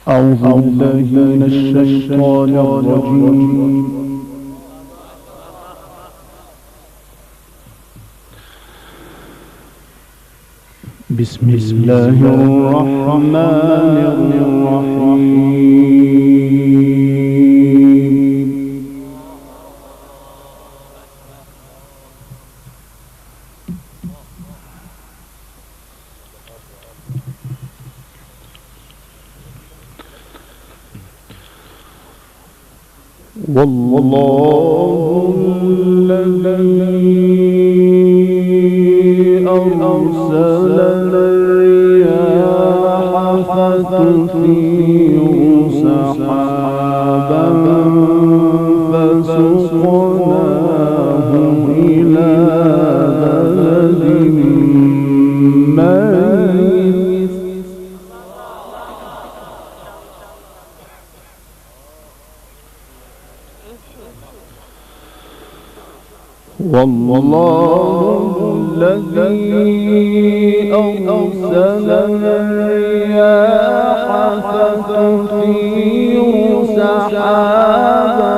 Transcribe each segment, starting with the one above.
أعوذ بالله من الشيطان الرجيم. بسم الله الرحمن الرحيم. والله الذي أرسل الرياح فتثير سحابا فسقناه إلى بلد ميت والله الذي أرسل الرياح فتثير سحابا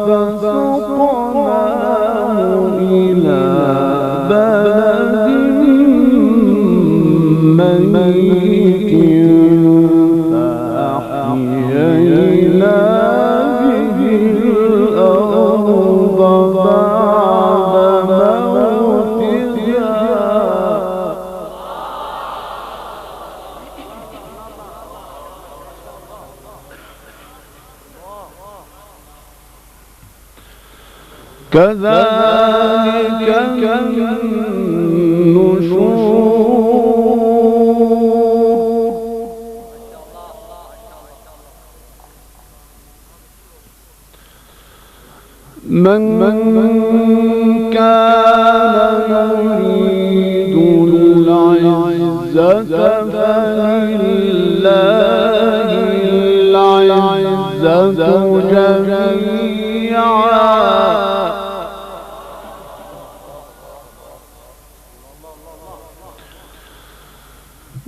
فسقناه إلى بلد ميت فأحيينا به الأرض بعد موتها كذلك النشور. من كان يريد العزة فلله العزة جميعا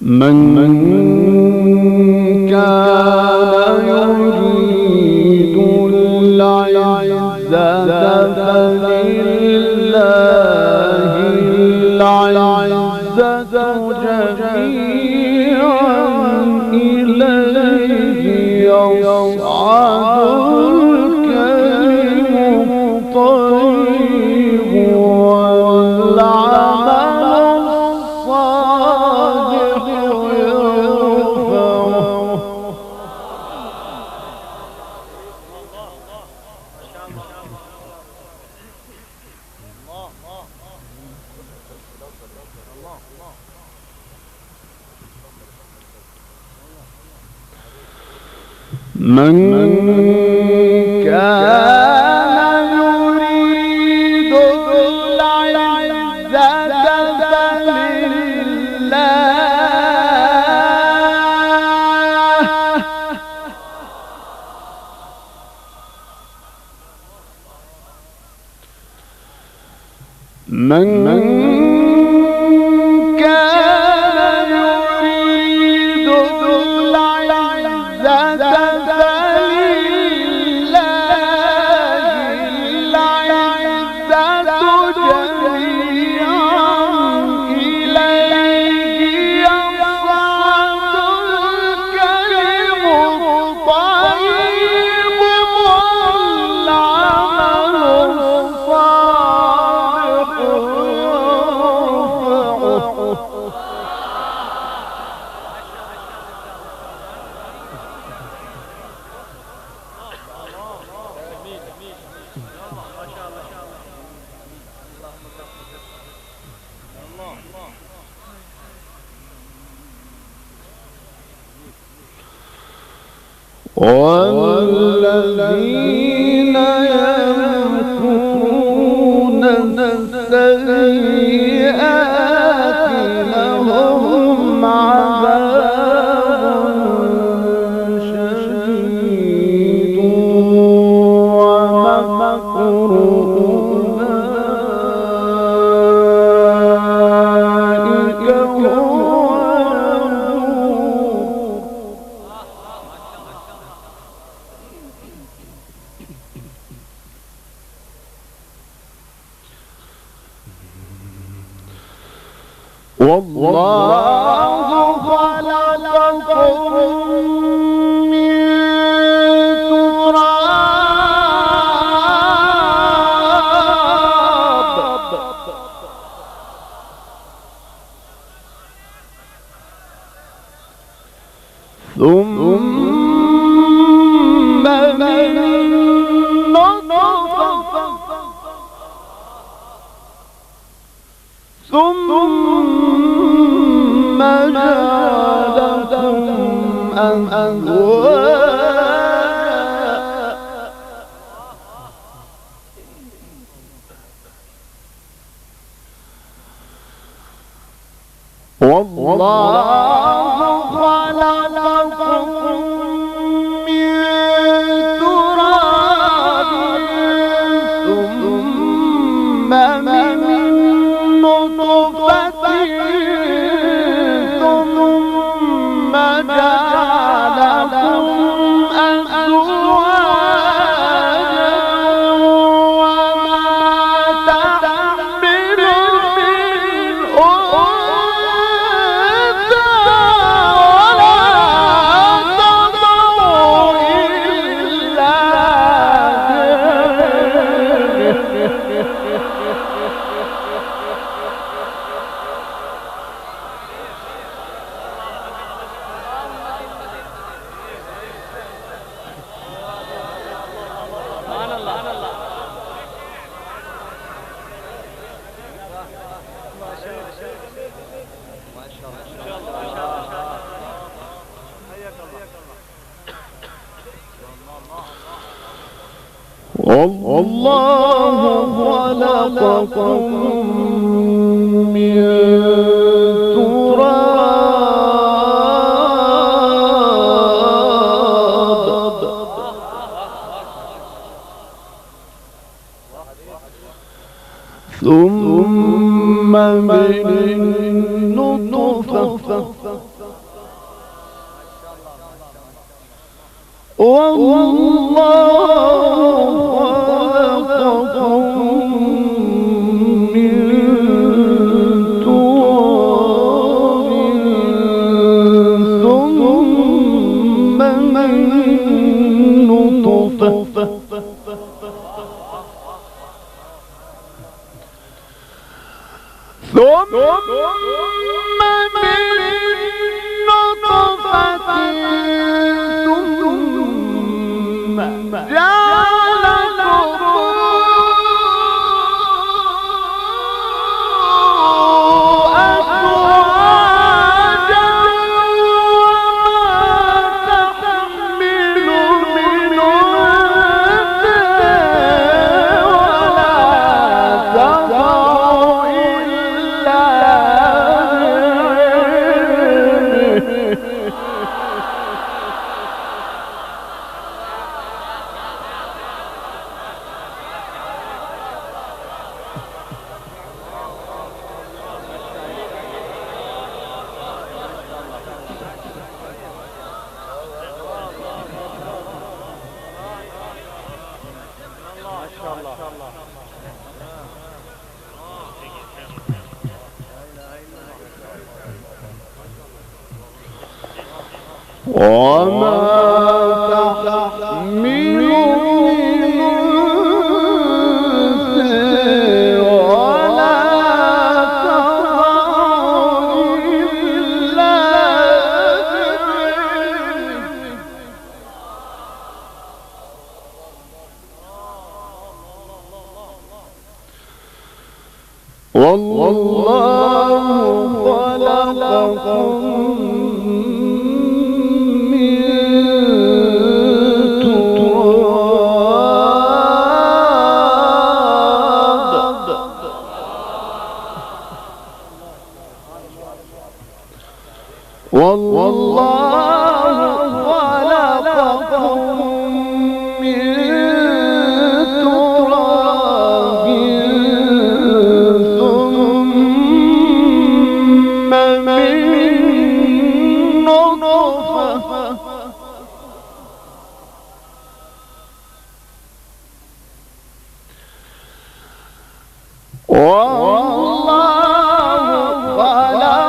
من كان يريد العزة فلله العزة جميعا إليه يصعد الكلم الطيب والعمل الصالح يرفعه. من كان يريد العزة فلله من كان يريد العزة والذين يمكرون السيئات لهم عذاب شديد ومكر أولئك هو والله خلقكم من تراب ثم من نطفة ثم جعلكم أزواجا والله خلقكم من تراب ثم من نطفة ثم جعلكم أزواجا وما تحمل من أنثى ولا تضع إلا والله خلقكم من تراب ثم من نطفة والله خلقكم من تراب ثم من نطفة ثم من نطفة ثم جعلكم أزواجا وما تحمل من أنثى ولا تضع إلا وما تحمل من أنثى ولا تضع إلا بعلمه والله خلقكم والله خلقكم من تراب ثم من نطفة والله خلق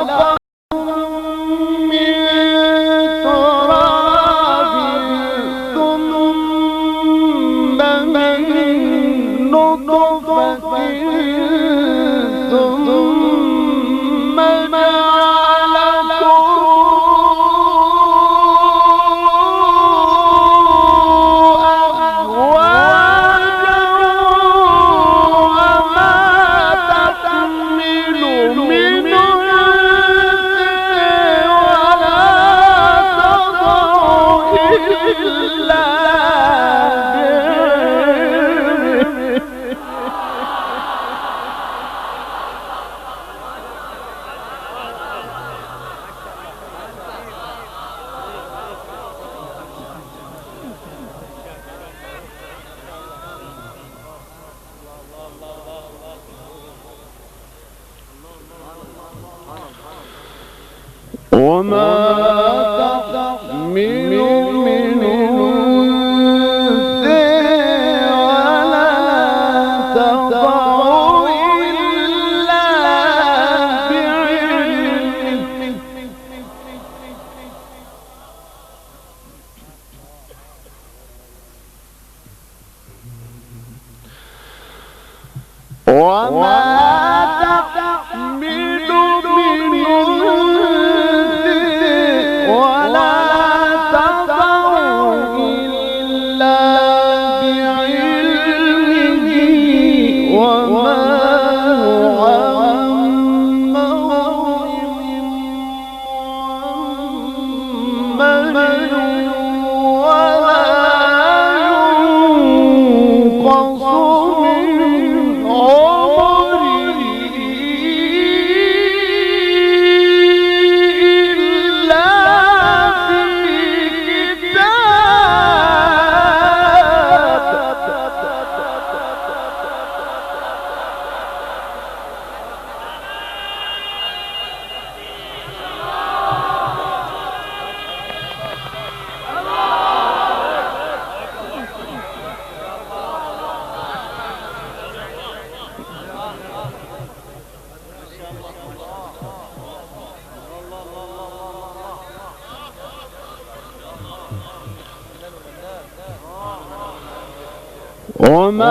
وما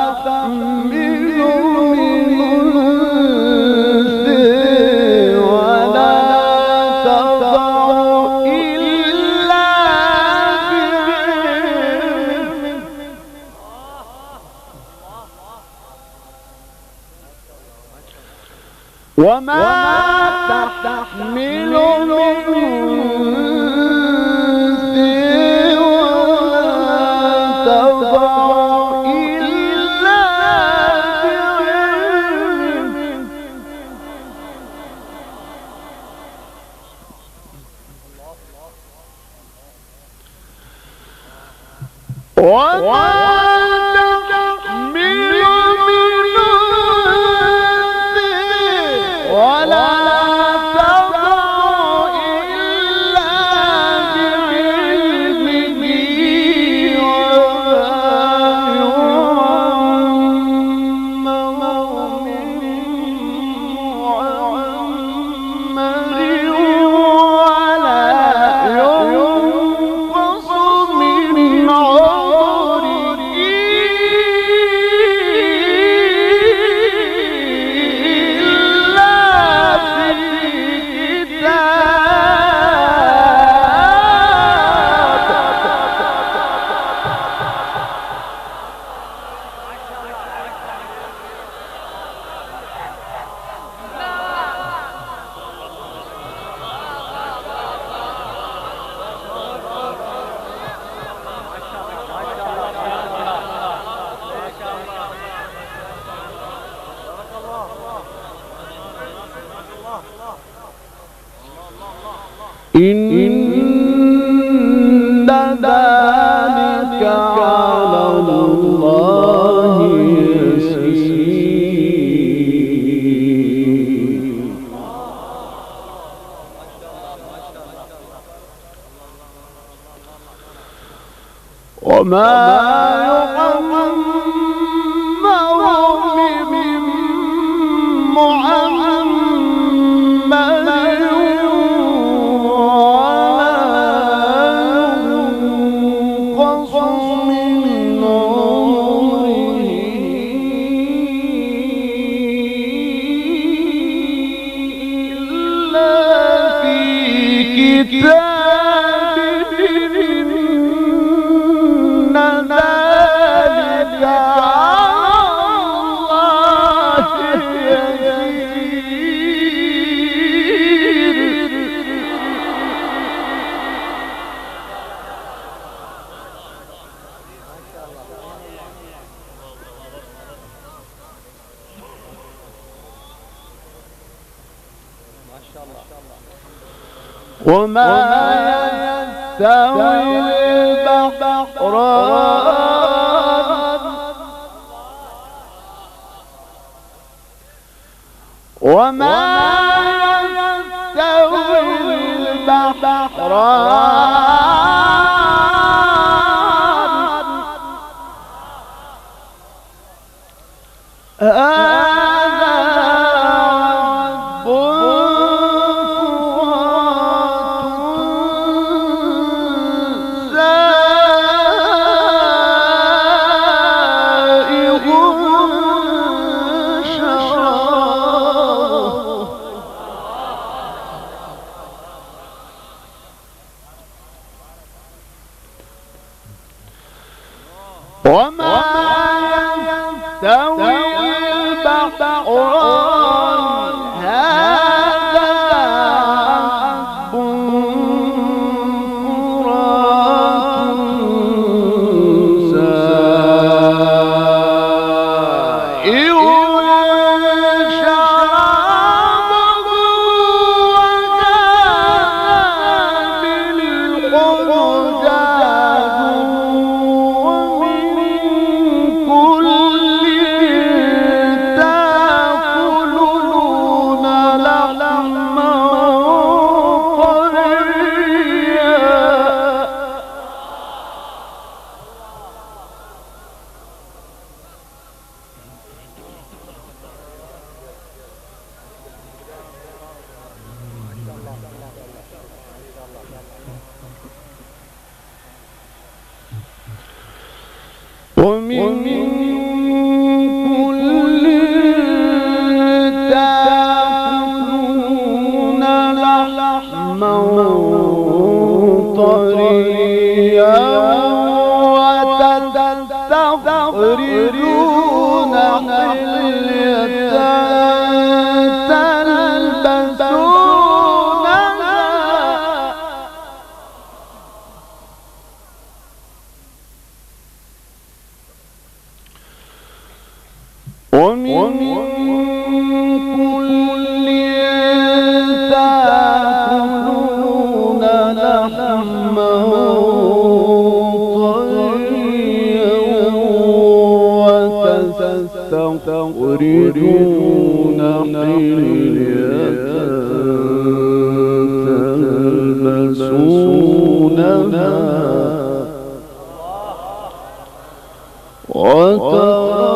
تحمل من أنثى ولا تضع إلا بعلمه وما تحمل من إن ذلك على الله يسير وما يعمر من معمر وما يستوي البحران وما يستوي البحران ومن كل تأكلون لحما طريا وتستخرجون حلية تلبسونها ومن كل تأكلون لحما طريا وتستخرجون حلية تلبسونها وترى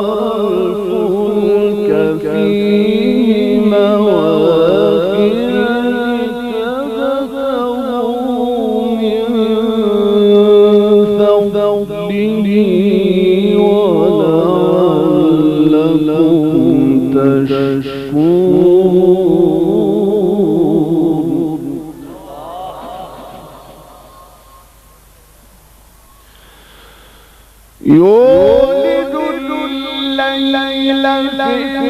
الفلك فيه مواخر تبتغوا من فضله ولعلكم تشكرون يولد الليل في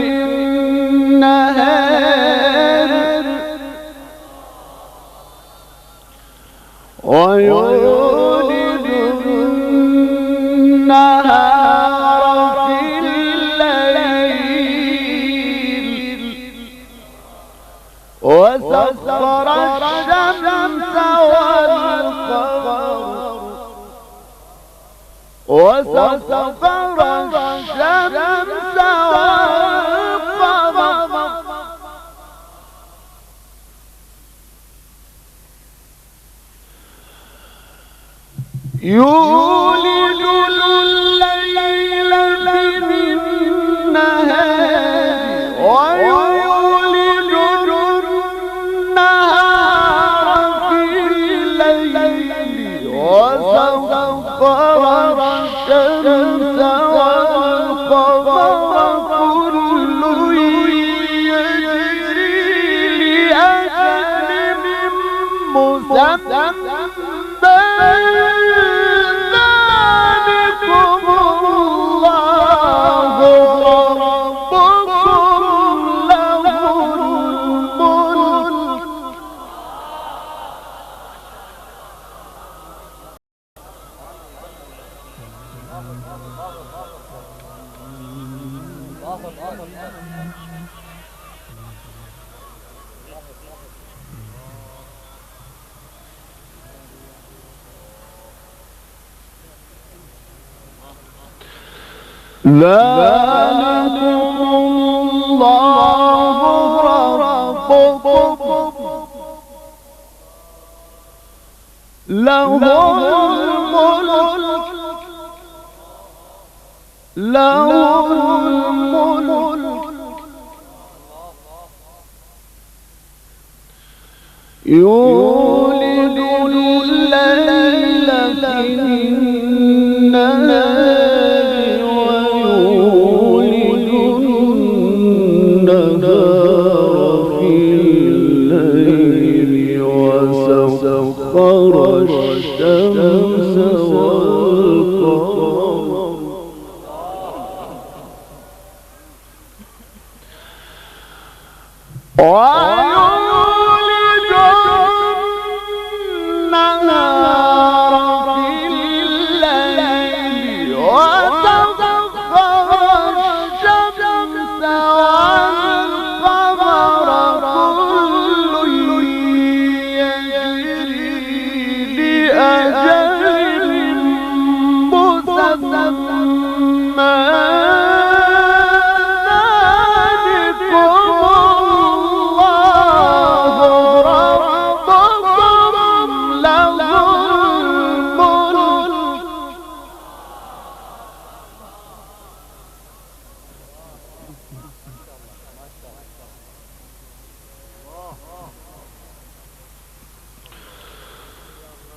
النهار ويولد النهار في الليل وسخر الشمس والقمر وسخر الشمس والقمر يولد الليل في النهار ويولد النهار في الليل وسخر الشمس والقمر كل يجري لأجل مسمى ذلكم الله ربكم له الملك ذلكم الله ربكم له الملك يولد الليل في النهار ويولد النهار في الليل وسخر الشمس والقمر ويولد النهار في الليل وسخر الشمس والقمر كل يجري لأجل مسمى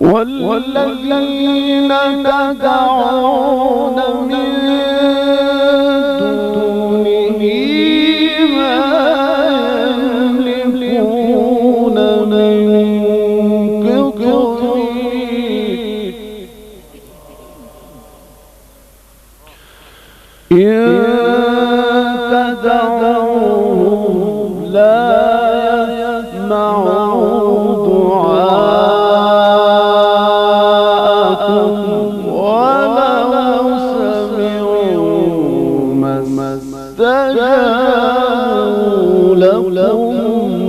والذين تدعون من دونه ما يملكون من قطمير إن تدعوهم لا يسمعوا دعاءكم ولو سمعوا ما استجابوا لكم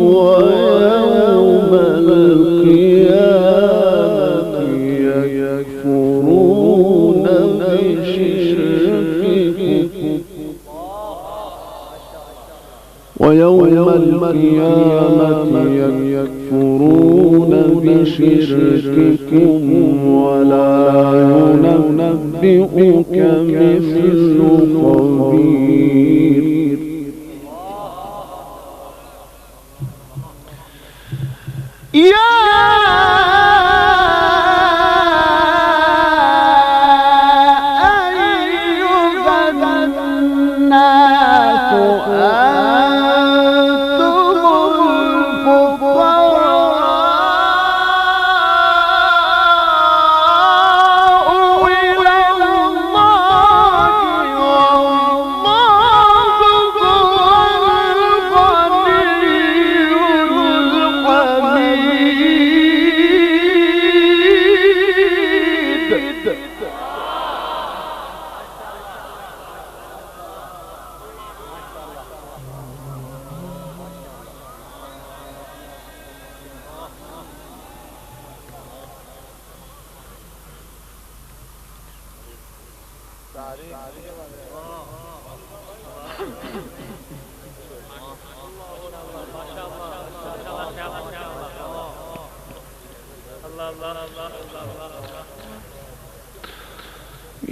ويوم القيامة يكفرون بشرككم ويوم القيامة يكفرون بشرككم ولا ينبئك مثل خبير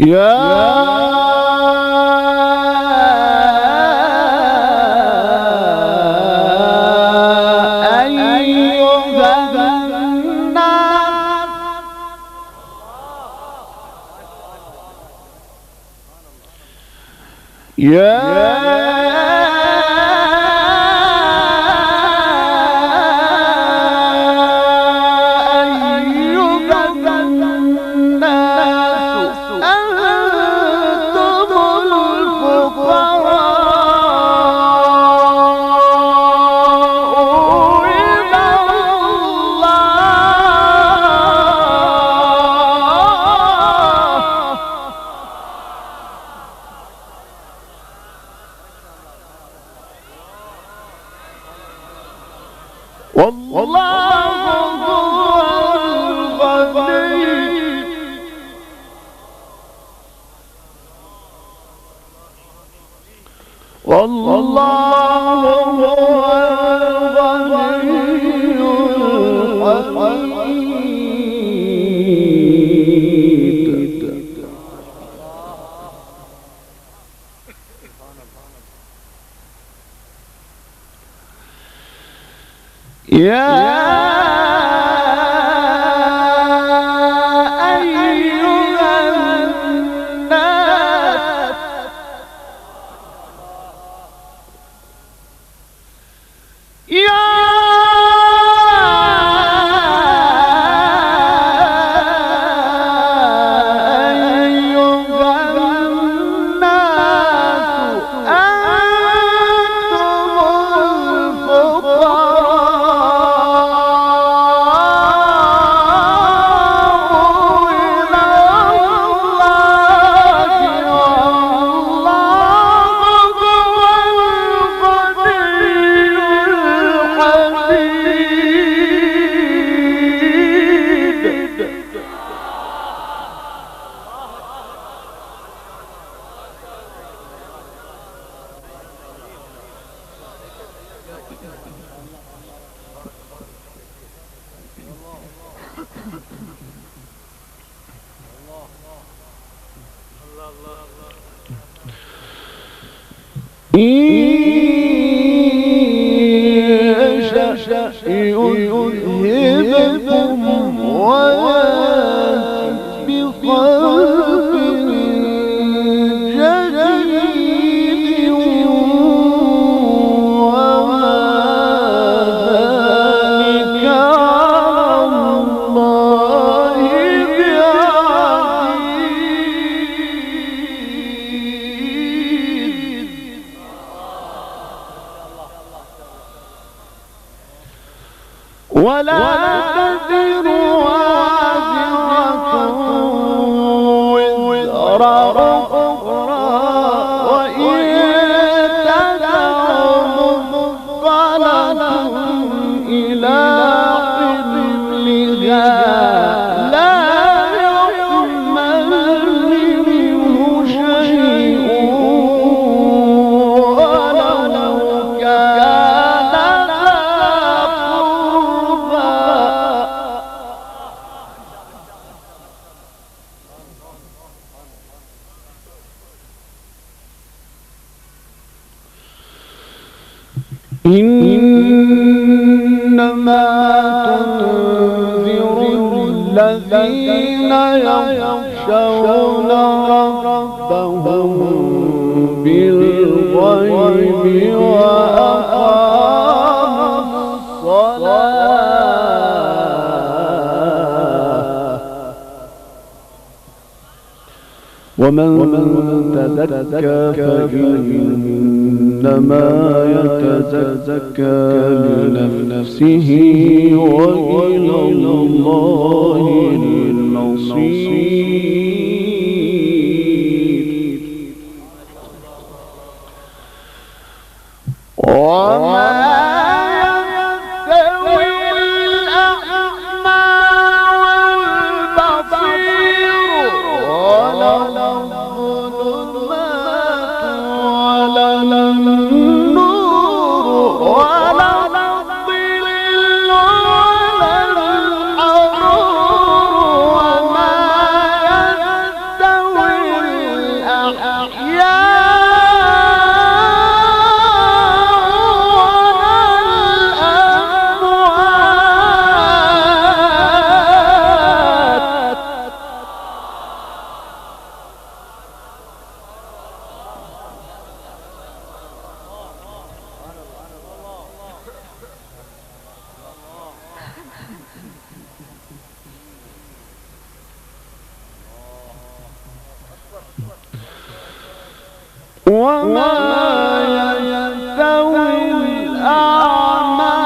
يا يذهبكم ولا تزر وازرة وزر أخرى وإن تدع مثقلة إلى حملها لا يحمل منه شيء ولو كان ذا قربى. إنما تنذر الذين يخشون ربهم بالغيب وأقاموا الصلاة ومن تزكى فإنما يتزكى لنفسه وإلى الله المصير. وما يستوي الأعمى والبصير ولا الظلمات ولا النور ولا الظل ولا الحرور وما يستوي الأحياء وما يستوي الأعمى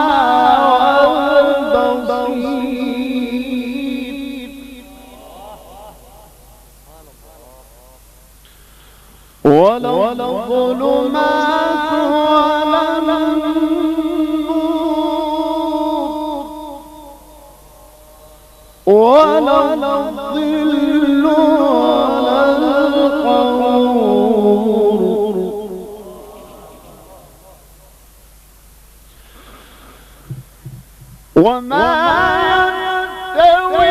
والبصير ولا الظلمات ولا النور ولا الظل ولا الحرور وما يستوي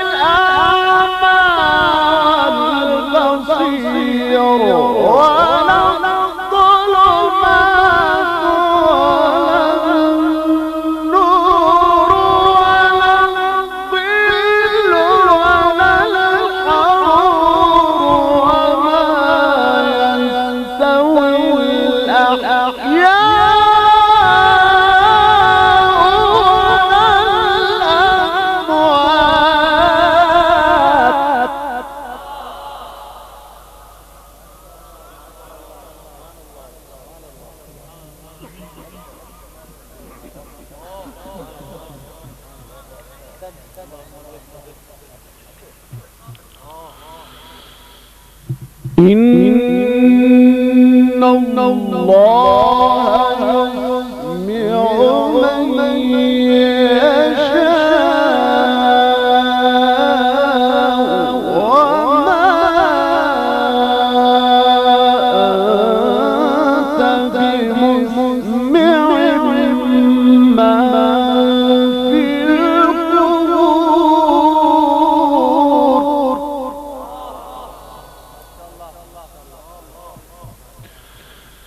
الأعمى والبصير ولا الظلمات ولا النور ولا الظل ولا الحرور وما يستوي الأحياء إن الله يسمع من يشاء وما أنت بمسمع من في القبور.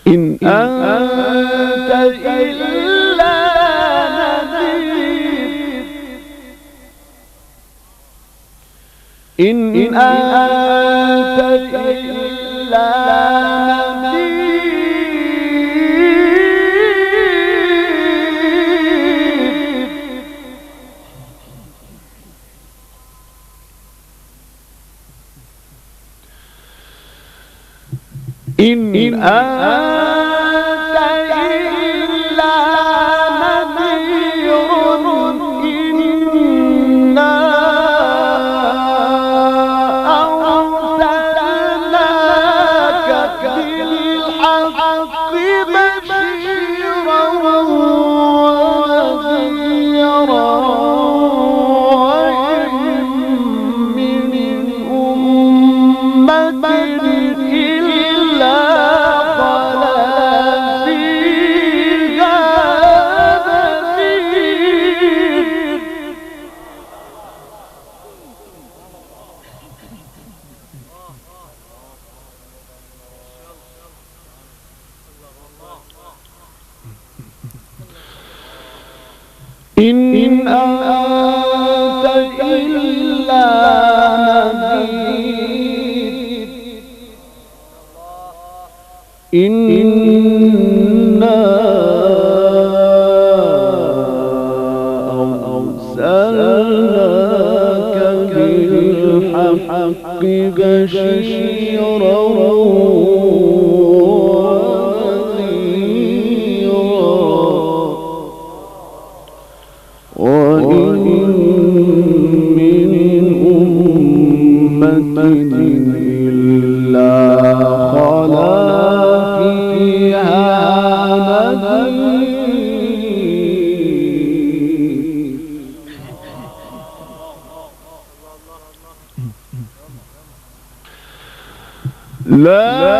إن أنت إلا نذير إن أنت إلا نذير إن أنت إلا نذير إن أنت إلا نذير إنا أرسلناك بالحق بشيرا وإن من أمة إلا خلا فيها نذير لا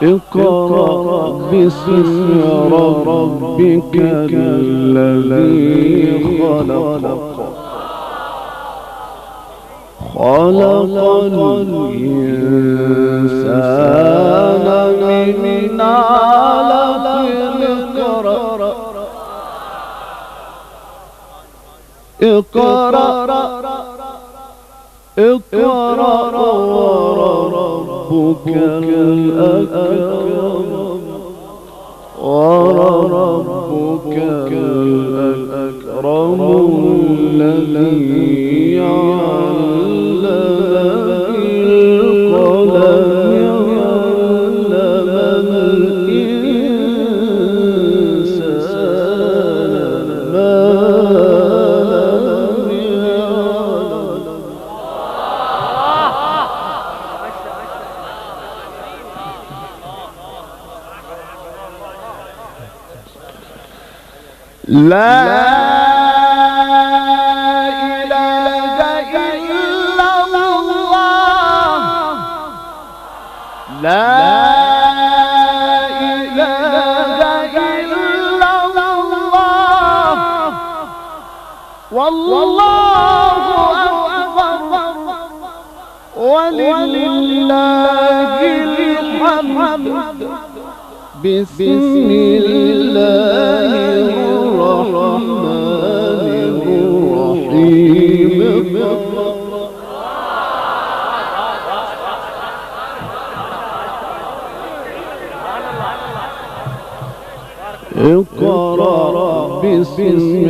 اقرأ باسم ربك الذي خلق الإنسان من علق اقرأ وربك الأكرم الذي علم بالقلم علم الإنسان ما لم يعلم لا إله إلا الله لا إله إلا الله والله أكبر ولله الحمد بسم الله الرحمن الرحيم اقرأ باسم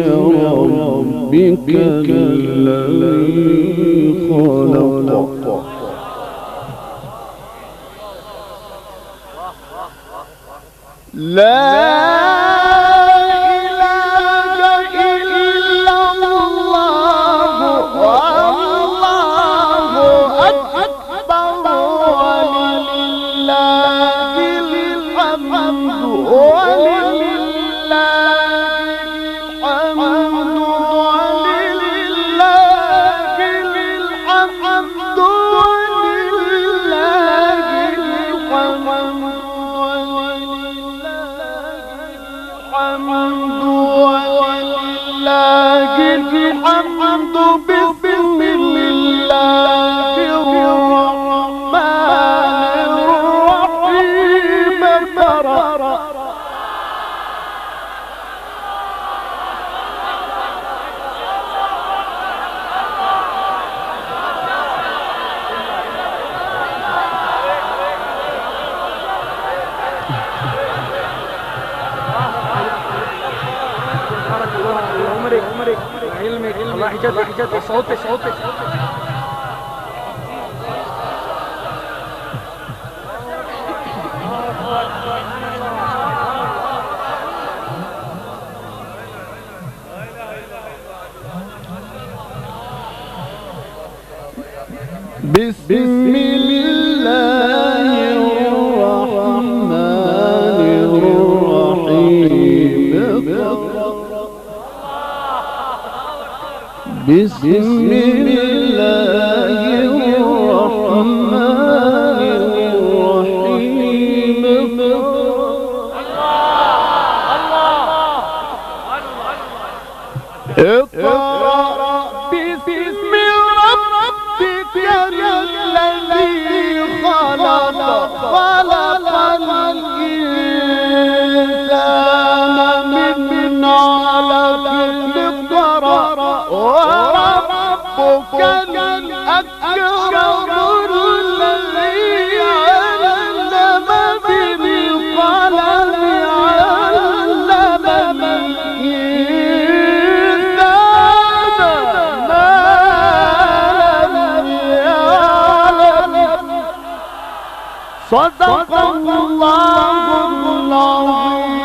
ربك الذي خلق. الله حجتك صوتك بسم الله الرحمن الرحيم. بسم الله الرحمن الرحيم. اقرأ باسم ربك الذي خلق. خلق الإنسان من علق. اقرأ وربك الأكرم الذي علم بالقلم. علم الإنسان ما لم يعلم. صدق الله العظيم.